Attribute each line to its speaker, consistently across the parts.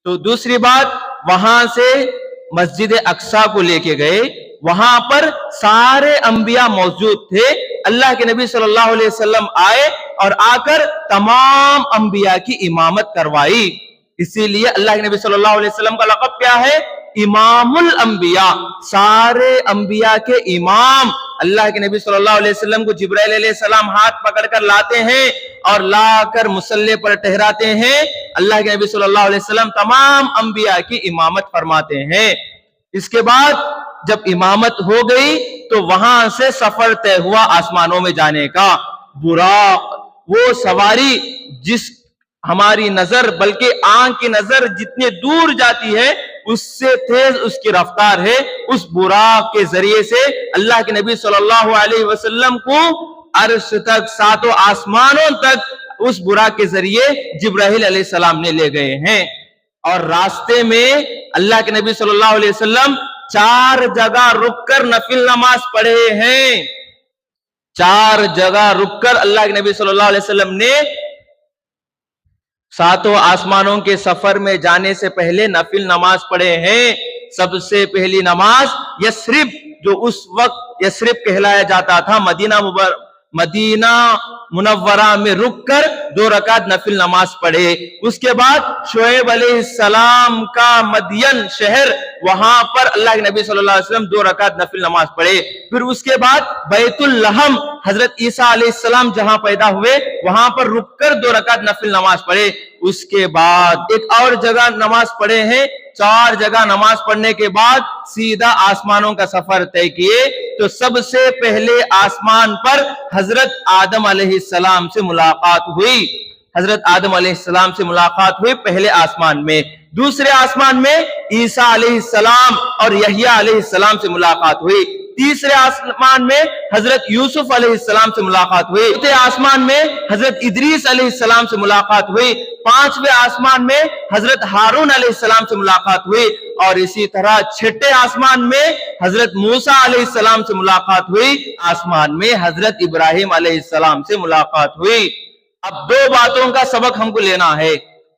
Speaker 1: تو دوسری بات، وہاں سے مسجد اقصی کو لے کے گئے، وہاں پر سارے انبیاء موجود تھے، اللہ کے نبی صلی اللہ علیہ وسلم آئے اور آ کر تمام انبیاء کی امامت کروائی۔ اسی لیے اللہ کے نبی صلی اللہ علیہ وسلم کا لقب کیا ہے؟ امام الانبیاء، سارے انبیاء کے امام۔ اللہ کے نبی صلی اللہ علیہ وسلم کو جبرائیل علیہ السلام ہاتھ پکڑ کر لاتے ہیں اور لا کر مصلی پر ٹھہراتے ہیں۔ اللہ کے نبی صلی اللہ علیہ وسلم تمام انبیاء کی امامت فرماتے ہیں۔ اس کے بعد جب امامت ہو گئی تو وہاں سے سفر طے ہوا آسمانوں میں جانے کا۔ براق، وہ سواری جس ہماری نظر، بلکہ آنکھ کی نظر جتنے دور جاتی ہے اس سے تیز اس کی رفتار ہے، اس براق کے ذریعے سے اللہ کے نبی صلی اللہ علیہ وسلم کو عرش تک، ساتوں آسمانوں تک اس براق کے ذریعے جبرائیل علیہ السلام نے لے گئے ہیں۔ اور راستے میں اللہ کے نبی صلی اللہ علیہ وسلم 4 جگہ رک کر نفل نماز پڑھے ہیں۔ 4 جگہ رک کر اللہ کے نبی صلی اللہ علیہ وسلم نے ساتوں آسمانوں کے سفر میں جانے سے پہلے نفل نماز پڑھے ہیں۔ سب سے پہلی نماز یثرب، جو اس وقت یثرب کہلایا جاتا تھا، مدینہ منورہ میں رک کر 2 رکعت نفل نماز پڑھے۔ اس کے بعد شعیب علیہ السلام کا مدین شہر، وہاں پر اللہ کے نبی صلی اللہ علیہ وسلم 2 رکعت نفل نماز پڑھے۔ پھر اس کے بعد بیت الحم، حضرت عیسیٰ علیہ السلام جہاں پیدا ہوئے وہاں پر رک کر 2 رکعت نفل نماز پڑھے۔ اس کے بعد ایک اور جگہ نماز پڑھے ہیں۔ 4 جگہ نماز پڑھنے کے بعد سیدھا آسمانوں کا سفر طے کیے۔ تو سب سے پہلے آسمان پر حضرت آدم علیہ السلام سے ملاقات ہوئی۔ حضرت آدم علیہ السلام سے ملاقات ہوئی پہلے آسمان میں۔ دوسرے آسمان میں عیسیٰ علیہ السلام اور یحییٰ علیہ السلام سے ملاقات ہوئی۔ تیسرے آسمان میں حضرت یوسف علیہ السلام سے ملاقات ہوئی۔ چوتھے آسمان میں حضرت ادریس علیہ السلام سے ملاقات ہوئی۔ 5ویں آسمان میں حضرت ہارون علیہ السلام سے ملاقات ہوئی، اور اسی طرح 6ٹھے آسمان میں حضرت موسیٰ علیہ السلام سے ملاقات ہوئی۔ آسمان میں حضرت ابراہیم علیہ السلام سے ملاقات ہوئی۔ اب 2 باتوں کا سبق ہم کو لینا ہے۔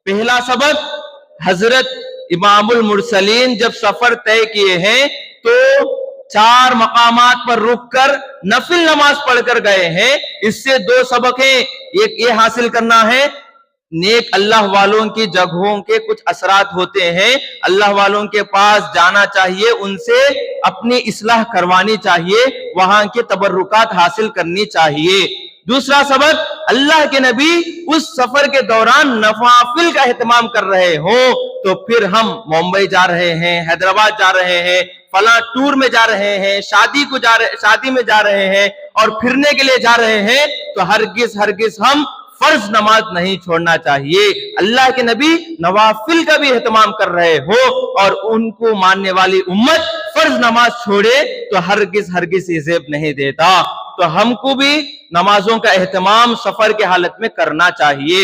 Speaker 1: پہلا سبق، حضرت امام المرسلین جب سفر طے کیے ہیں تو 4 مقامات پر رک کر نفل نماز پڑھ کر گئے ہیں۔ اس سے 2 سبق ہیں۔ ایک یہ حاصل کرنا ہے، نیک اللہ والوں کی جگہوں کے کچھ اثرات ہوتے ہیں، اللہ والوں کے پاس جانا چاہیے، ان سے اپنی اصلاح کروانی چاہیے، وہاں کے تبرکات حاصل کرنی چاہیے۔ دوسرا سبق، اللہ کے نبی اس سفر کے دوران نوافل کا اہتمام کر رہے ہوں تو پھر ہم ممبئی جا رہے ہیں، حیدرآباد جا رہے ہیں، فلاں ٹور میں جا رہے ہیں، شادی میں جا رہے ہیں اور پھرنے کے لیے جا رہے ہیں، تو ہرگز ہم فرض نماز نہیں چھوڑنا چاہیے۔ اللہ کے نبی نوافل کا بھی اہتمام کر رہے ہو اور ان کو ماننے والی امت فرض نماز چھوڑے تو ہرگز یہ زیب نہیں دیتا۔ تو ہم کو بھی نمازوں کا اہتمام سفر کے حالت میں کرنا چاہیے۔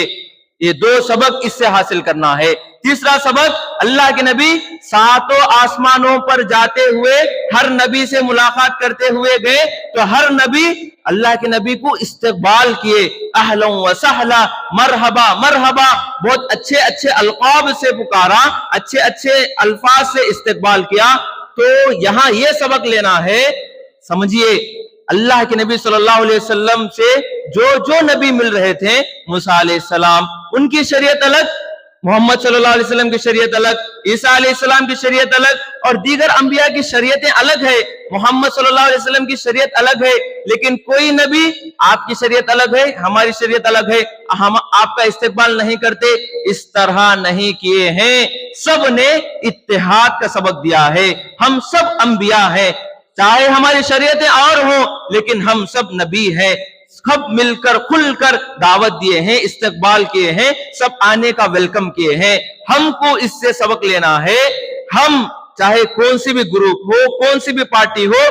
Speaker 1: یہ 2 سبق اس سے حاصل کرنا ہے۔ تیسرا سبق، اللہ کے نبی 7 آسمانوں پر جاتے ہوئے ہر نبی سے ملاقات کرتے ہوئے گئے تو ہر نبی اللہ کے نبی کو استقبال کیے، اہلا و سہلا، مرحبا مرحبا، بہت اچھے القاب سے پکارا، اچھے الفاظ سے استقبال کیا۔ تو یہاں یہ سبق لینا ہے، سمجھیے اللہ کے نبی صلی اللہ علیہ وسلم سے جو نبی مل رہے تھے، موسیٰ علیہ السلام ان کی شریعت الگ، محمد صلی اللہ علیہ وسلم کی شریعت الگ، عیسیٰ علیہ السلام کی شریعت الگ، اور دیگر انبیاء کی شریعتیں الگ ہے، محمد صلی اللہ علیہ وسلم کی شریعت الگ ہے۔ لیکن کوئی نبی، آپ کی شریعت الگ ہے، ہماری شریعت الگ ہے، ہم آپ کا استقبال نہیں کرتے، اس طرح نہیں کیے ہیں۔ سب نے اتحاد کا سبق دیا ہے۔ ہم سب انبیاء ہیں، چاہے ہماری شریعتیں اور ہوں، لیکن ہم سب نبی ہیں۔ سب مل کر کھل کر دعوت دیے ہیں، استقبال کیے ہیں، سب آنے کا ویلکم کیے ہیں۔ ہم کو اس سے سبق لینا ہے، ہم چاہے کون سی بھی گروپ ہو، کون سی بھی پارٹی ہو،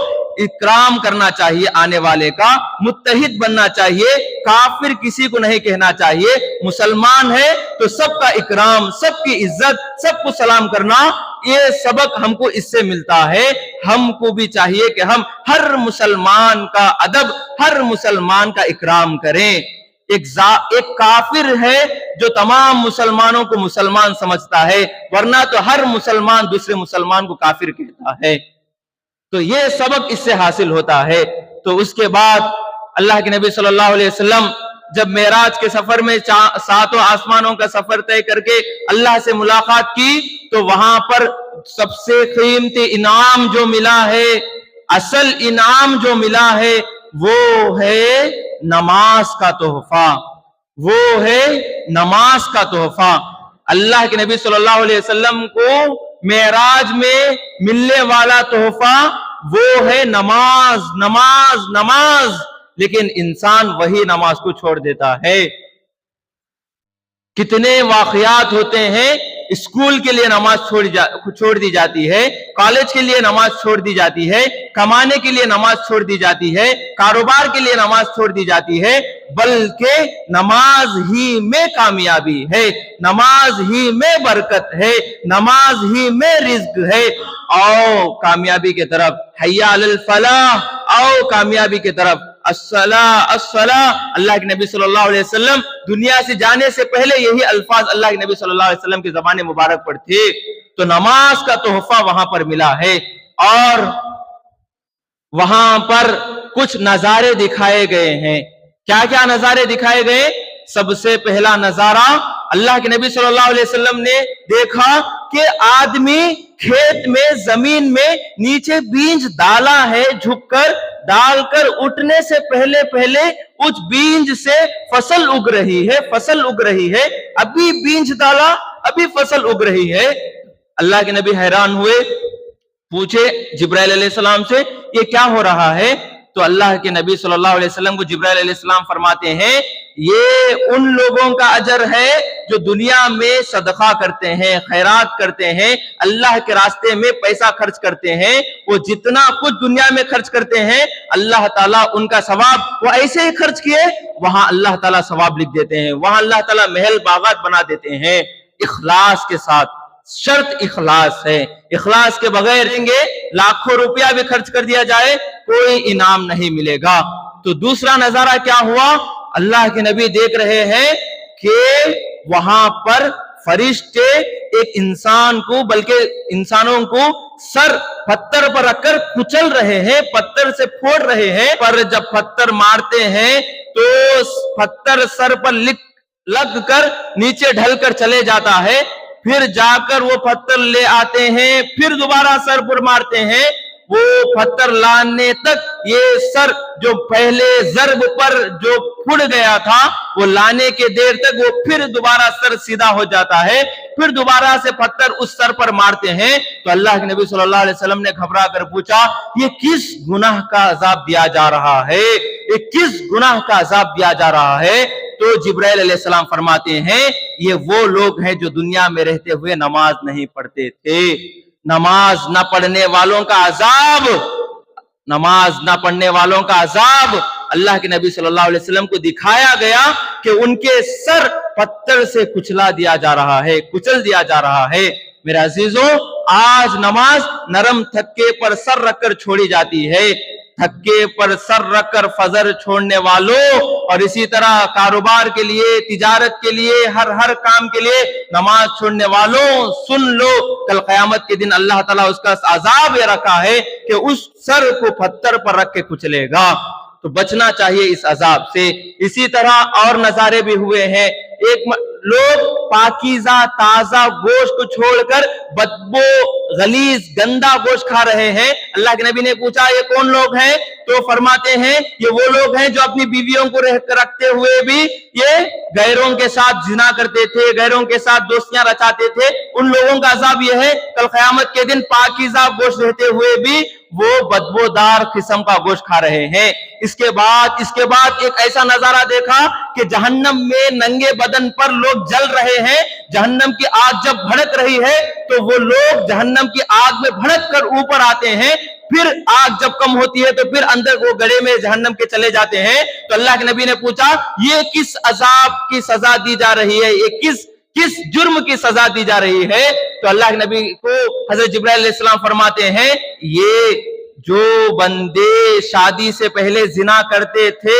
Speaker 1: اکرام کرنا چاہیے آنے والے کا، متحد بننا چاہیے، کافر کسی کو نہیں کہنا چاہیے۔ مسلمان ہے تو سب کا اکرام، سب کی عزت، سب کو سلام کرنا، یہ سبق ہم کو اس سے ملتا ہے۔ ہم کو بھی چاہیے کہ ہم ہر مسلمان کا ادب، ہر مسلمان کا اکرام کریں۔ ایک کافر ہے جو تمام مسلمانوں کو مسلمان سمجھتا ہے، ورنہ تو ہر مسلمان دوسرے مسلمان کو کافر کہتا ہے۔ تو یہ سبق اس سے حاصل ہوتا ہے۔ تو اس کے بعد اللہ کے نبی صلی اللہ علیہ وسلم جب معراج کے سفر میں 7 آسمانوں کا سفر طے کر کے اللہ سے ملاقات کی، تو وہاں پر سب سے قیمتی انعام جو ملا ہے، اصل انعام جو ملا ہے، وہ ہے نماز کا تحفہ، وہ ہے نماز کا تحفہ۔ اللہ کے نبی صلی اللہ علیہ وسلم کو معراج میں ملنے والا تحفہ وہ ہے نماز، نماز، نماز، لیکن انسان وہی نماز کو چھوڑ دیتا ہے۔ کتنے واقعات ہوتے ہیں، اسکول کے لیے نماز چھوڑ دی جاتی ہے، کالج کے لیے نماز چھوڑ دی جاتی ہے، کمانے کے لیے نماز چھوڑ دی جاتی ہے، کاروبار کے لیے نماز چھوڑ دی جاتی ہے، بلکہ نماز ہی میں کامیابی ہے، نماز ہی میں برکت ہے، نماز ہی میں رزق ہے۔ آؤ کامیابی کی طرف، حی علی الفلاح، آؤ کامیابی کی طرف، الصلاۃ الصلاۃ۔ اللہ کے نبی صلی اللہ علیہ وسلم دنیا سے جانے سے پہلے یہی الفاظ اللہ کے نبی صلی اللہ علیہ وسلم کی زبان مبارک پر تھے۔ تو نماز کا تحفہ وہاں پر ملا ہے، اور وہاں پر کچھ نظارے دکھائے گئے ہیں۔ کیا کیا نظارے دکھائے گئے؟ سب سے پہلا نظارہ اللہ کے نبی صلی اللہ علیہ وسلم نے دیکھا کہ آدمی کھیت میں، زمین میں نیچے بیج ڈالا ہے، جھک کر ڈال کر اٹھنے سے پہلے اس بیج سے فصل اگ رہی ہے، فصل اگ رہی ہے، ابھی بیج ڈالا، ابھی فصل اگ رہی ہے۔ اللہ کے نبی حیران ہوئے، پوچھے جبرائیل علیہ السلام سے یہ کیا ہو رہا ہے؟ تو اللہ کے نبی صلی اللہ علیہ وسلم کو جبرائیل علیہ السلام فرماتے ہیں یہ ان لوگوں کا اجر ہے جو دنیا میں صدقہ کرتے ہیں، خیرات کرتے ہیں، اللہ کے راستے میں پیسہ خرچ کرتے ہیں۔ وہ جتنا کچھ دنیا میں خرچ کرتے ہیں اللہ تعالیٰ ان کا ثواب، وہ ایسے ہی خرچ کیے وہاں اللہ تعالیٰ ثواب لکھ دیتے ہیں، وہاں اللہ تعالیٰ محل باغات بنا دیتے ہیں، اخلاص کے ساتھ۔ شرط اخلاص ہے، اخلاص کے بغیر دیں گے لاکھوں روپیہ بھی خرچ کر دیا جائے کوئی انعام نہیں ملے گا۔ تو دوسرا نظارہ کیا ہوا؟ اللہ کے نبی دیکھ رہے ہیں کہ وہاں پر فرشتے ایک انسان کو، بلکہ انسانوں کو سر پتھر پر رکھ کر کچل رہے ہیں، پتھر سے پھوڑ رہے ہیں، پر جب پتھر مارتے ہیں تو پتھر سر پر لگ کر نیچے ڈھل کر چلے جاتا ہے، پھر جا کر وہ پتھر لے آتے ہیں، پھر دوبارہ سر پر مارتے ہیں، وہ پتھر لانے تک یہ سر جو پہلے ضرب پر جو پھڑ گیا تھا وہ لانے کے دیر تک وہ پھر دوبارہ سر سیدھا ہو جاتا ہے، پھر دوبارہ سے پتھر اس سر پر مارتے ہیں۔ تو اللہ کے نبی صلی اللہ علیہ وسلم نے گھبرا کر پوچھا یہ کس گناہ کا عذاب دیا جا رہا ہے، یہ کس گناہ کا عذاب دیا جا رہا ہے؟ تو جبرائیل علیہ السلام فرماتے ہیں یہ وہ لوگ ہیں جو دنیا میں رہتے ہوئے نماز نہیں پڑھتے تھے۔ نماز نہ پڑھنے والوں کا عذاب، نماز نہ پڑھنے والوں کا عذاب اللہ کے نبی صلی اللہ علیہ وسلم کو دکھایا گیا کہ ان کے سر پتھر سے کچلا دیا جا رہا ہے، کچل دیا جا رہا ہے۔ میرے عزیزوں، آج نماز نرم تھکے پر سر رکھ کر چھوڑی جاتی ہے، تھکے پر سر رکھ کر فجر چھوڑنے والوں، اور اسی طرح کاروبار کے لیے، تجارت کے لیے، ہر کام کے لیے نماز چھوڑنے والوں، سن لو کل قیامت کے دن اللہ تعالیٰ اس کا عذاب یہ رکھا ہے کہ اس سر کو پتھر پر رکھ کے کچلے گا۔ تو بچنا چاہیے اس عذاب سے۔ اسی طرح اور نظارے بھی ہوئے ہیں، لوگ پاکیزہ تازہ گوشت کو چھوڑ کر بدبو غلیظ گندا گوشت کھا رہے ہیں۔ اللہ کے نبی نے پوچھا یہ کون لوگ ہیں؟ تو فرماتے ہیں یہ وہ لوگ ہیں جو اپنی بیویوں کو رکھتے ہوئے بھی یہ غیروں کے ساتھ زنا کرتے تھے، غیروں کے ساتھ دوستیاں رچاتے تھے۔ ان لوگوں کا عذاب یہ ہے کل قیامت کے دن پاکیزہ گوشت رہتے ہوئے بھی وہ بدبودار قسم کا گوشت کھا رہے ہیں۔ اس کے بعد ایک ایسا نظارہ دیکھا کہ جہنم میں ننگے بدن پر لوگ جل رہے ہیں، جہنم کی آگ جب بھڑک رہی ہے تو وہ لوگ جہنم کی آگ میں بھڑک کر اوپر آتے ہیں، پھر آگ جب کم ہوتی ہے تو پھر اندر وہ گڑھے میں جہنم کے چلے جاتے ہیں۔ تو اللہ کے نبی نے پوچھا یہ کس عذاب کی سزا دی جا رہی ہے، یہ کس جرم کی سزا دی جا رہی ہے؟ تو اللہ کے نبی کو حضرت جبرائیل علیہ السلام فرماتے ہیں یہ جو بندے شادی سے پہلے زنا کرتے تھے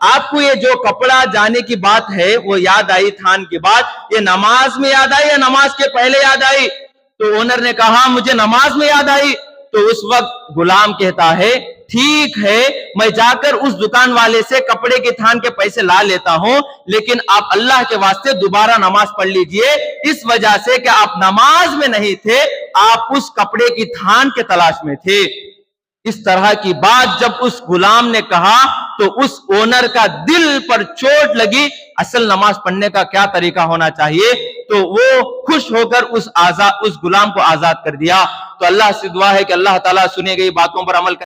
Speaker 1: آپ کو یہ جو کپڑا جانے کی بات ہے وہ یاد آئی تھان کی بات، یہ نماز میں یاد آئی یا نماز کے پہلے یاد آئی؟ تو اونر نے کہا مجھے نماز میں یاد آئی۔ تو اس وقت غلام کہتا ہے ٹھیک ہے میں جا کر اس دکان والے سے کپڑے کی تھان کے پیسے لا لیتا ہوں، لیکن آپ اللہ کے واسطے دوبارہ نماز پڑھ لیجئے، اس وجہ سے کہ آپ نماز میں نہیں تھے، آپ اس کپڑے کی تھان کے تلاش میں تھے۔ اس طرح کی بات جب اس غلام نے کہا تو اس اونر کا دل پر چوٹ لگی۔ اصل نماز پڑھنے کا کیا طریقہ ہونا چاہیے؟ تو وہ خوش ہو کر اس غلام کو آزاد کر دیا۔ تو اللہ سے دعا ہے کہ اللہ تعالیٰ سنی گئی باتوں پر عمل کرے۔